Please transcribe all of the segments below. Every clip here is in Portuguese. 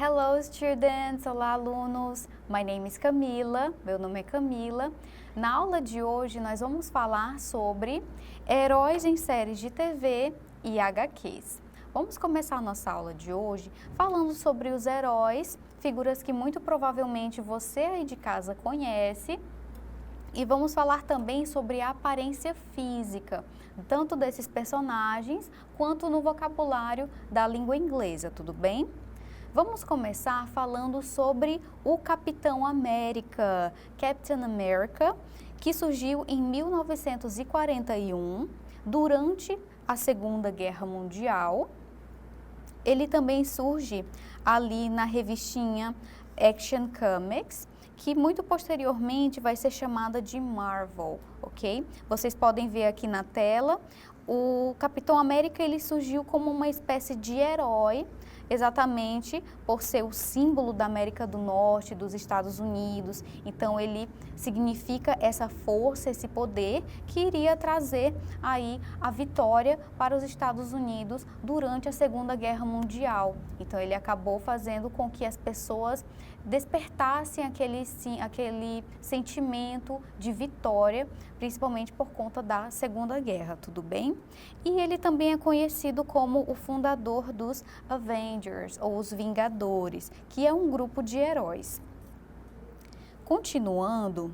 Hello students, olá alunos, my name is Camila, meu nome é Camila. Na aula de hoje nós vamos falar sobre heróis em séries de TV e HQs. Vamos começar a nossa aula de hoje falando sobre os heróis, figuras que muito provavelmente você aí de casa conhece. E vamos falar também sobre a aparência física, tanto desses personagens quanto no vocabulário da língua inglesa, tudo bem? Vamos começar falando sobre o Capitão América, Captain America, que surgiu em 1941, durante a Segunda Guerra Mundial. Ele também surge ali na revistinha Action Comics, que muito posteriormente vai ser chamada de Marvel, ok? Vocês podem ver aqui na tela, o Capitão América ele surgiu como uma espécie de herói, exatamente por ser o símbolo da América do Norte, dos Estados Unidos. Então ele significa essa força, esse poder que iria trazer aí a vitória para os Estados Unidos durante a Segunda Guerra Mundial. Então ele acabou fazendo com que as pessoas despertassem aquele sentimento de vitória, principalmente por conta da Segunda Guerra, tudo bem? E ele também é conhecido como o fundador dos Avengers, ou os Vingadores, que é um grupo de heróis. Continuando,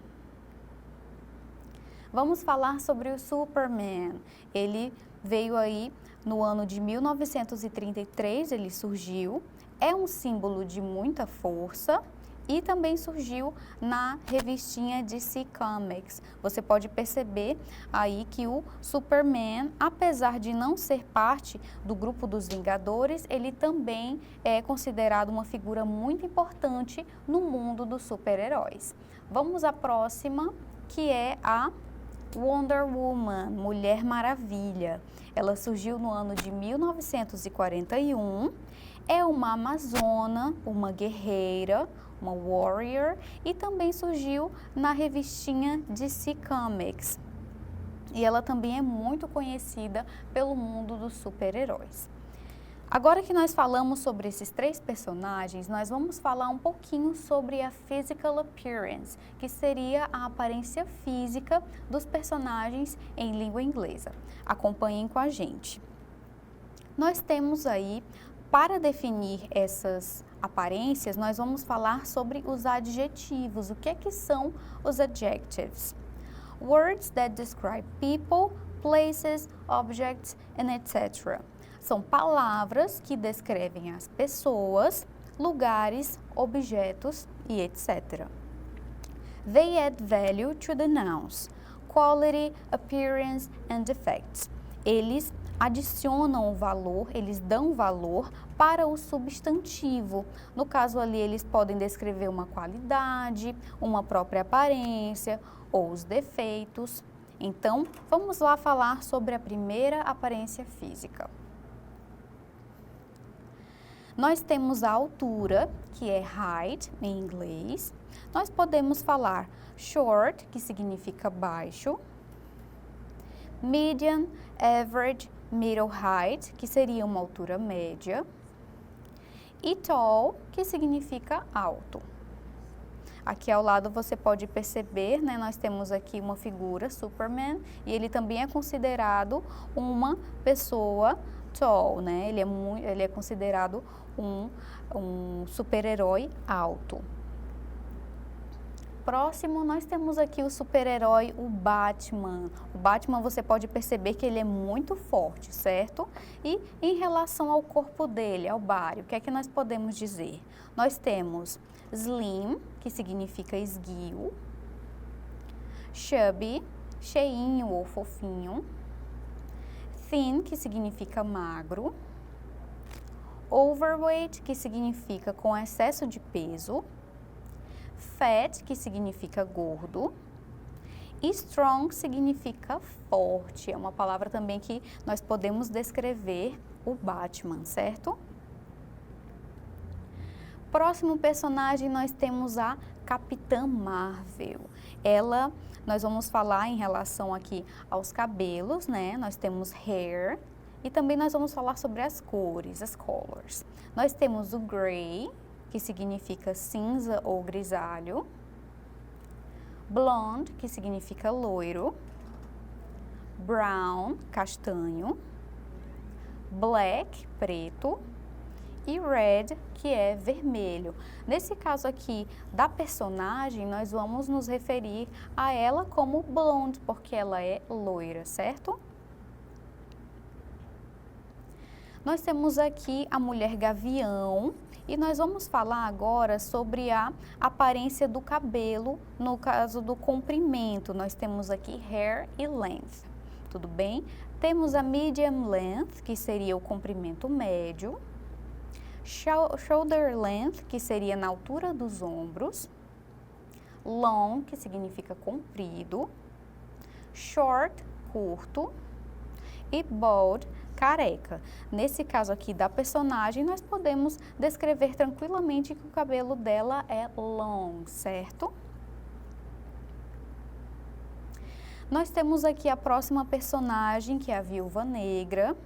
vamos falar sobre o Superman. Ele veio aí no ano de 1933, ele surgiu. É um símbolo de muita força e também surgiu na revistinha DC Comics. Você pode perceber aí que o Superman, apesar de não ser parte do grupo dos Vingadores, ele também é considerado uma figura muito importante no mundo dos super-heróis. Vamos à próxima, que é a Wonder Woman, Mulher Maravilha. Ela surgiu no ano de 1941. É uma amazona, uma guerreira, uma warrior, e também surgiu na revistinha DC Comics. E ela também é muito conhecida pelo mundo dos super-heróis. Agora que nós falamos sobre esses três personagens, nós vamos falar um pouquinho sobre a physical appearance, que seria a aparência física dos personagens em língua inglesa. Acompanhem com a gente. Nós temos aí, para definir essas aparências, nós vamos falar sobre os adjetivos. O que é que são os adjectives? Words that describe people, places, objects, and etc. São palavras que descrevem as pessoas, lugares, objetos e etc. They add value to the nouns, quality, appearance, and effects. Eles adicionam o valor, eles dão valor para o substantivo. No caso ali, eles podem descrever uma qualidade, uma própria aparência ou os defeitos. Então, vamos lá falar sobre a primeira aparência física. Nós temos a altura, que é height em inglês. Nós podemos falar short, que significa baixo, medium, average, middle height, que seria uma altura média, e tall, que significa alto. Aqui ao lado você pode perceber, né, nós temos aqui uma figura, Superman, e ele também é considerado uma pessoa tall, né? Ele é considerado um super-herói alto. Próximo, nós temos aqui o super-herói, o Batman. O Batman, você pode perceber que ele é muito forte, certo? E em relação ao corpo dele, ao body, o que é que nós podemos dizer? Nós temos slim, que significa esguio, chubby, cheinho ou fofinho, thin, que significa magro, overweight, que significa com excesso de peso, fat, que significa gordo, e strong significa forte. É uma palavra também que nós podemos descrever o Batman, certo? Próximo personagem nós temos a Capitã Marvel. Nós vamos falar em relação aqui aos cabelos, né? Nós temos hair e também nós vamos falar sobre as cores, as colors. Nós temos o gray, que significa cinza ou grisalho. Blonde, que significa loiro. Brown, castanho. Black, preto. E red, que é vermelho. Nesse caso aqui da personagem, nós vamos nos referir a ela como blonde, porque ela é loira, certo? Nós temos aqui a mulher gavião e nós vamos falar agora sobre a aparência do cabelo no caso do comprimento. Nós temos aqui hair e length, tudo bem? Temos a medium length, que seria o comprimento médio. Shoulder length, que seria na altura dos ombros. Long, que significa comprido. Short, curto. E bald, careca. Nesse caso aqui da personagem, nós podemos descrever tranquilamente que o cabelo dela é long, certo? Nós temos aqui a próxima personagem, que é a Viúva Negra.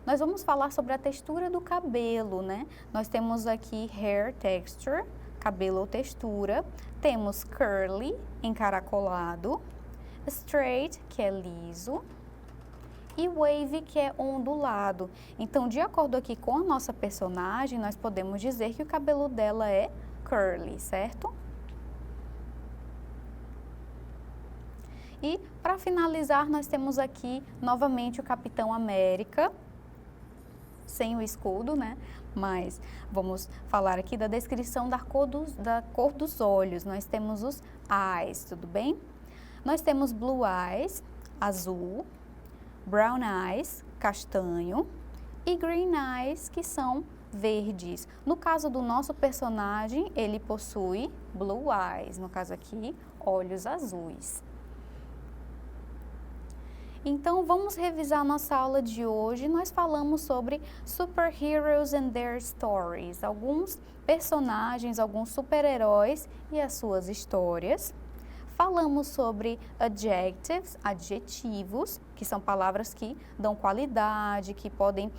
Nós vamos falar sobre a textura do cabelo, né? Nós temos aqui hair texture, cabelo ou textura. Temos curly, encaracolado. Straight, que é liso. E wavy, que é ondulado. Então, de acordo aqui com a nossa personagem, nós podemos dizer que o cabelo dela é curly, certo? E, para finalizar, nós temos aqui novamente o Capitão América, sem o escudo, né? Mas vamos falar aqui da descrição da cor dos olhos. Nós temos os eyes, tudo bem? Nós temos blue eyes, azul, brown eyes, castanho, e green eyes, que são verdes. No caso do nosso personagem, ele possui blue eyes, no caso aqui, olhos azuis. Então, vamos revisar a nossa aula de hoje. Nós falamos sobre superheroes and their stories, alguns personagens, alguns super-heróis e as suas histórias. Falamos sobre adjectives, adjetivos, que são palavras que dão qualidade, que podem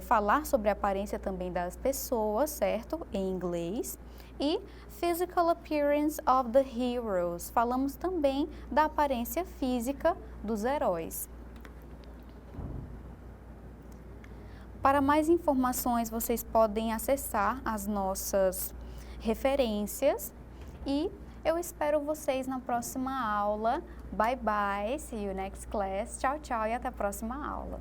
falar sobre a aparência também das pessoas, certo? Em inglês. E physical appearance of the heroes. Falamos também da aparência física dos heróis. Para mais informações, vocês podem acessar as nossas referências e eu espero vocês na próxima aula. Bye bye, see you next class. Tchau, tchau e até a próxima aula.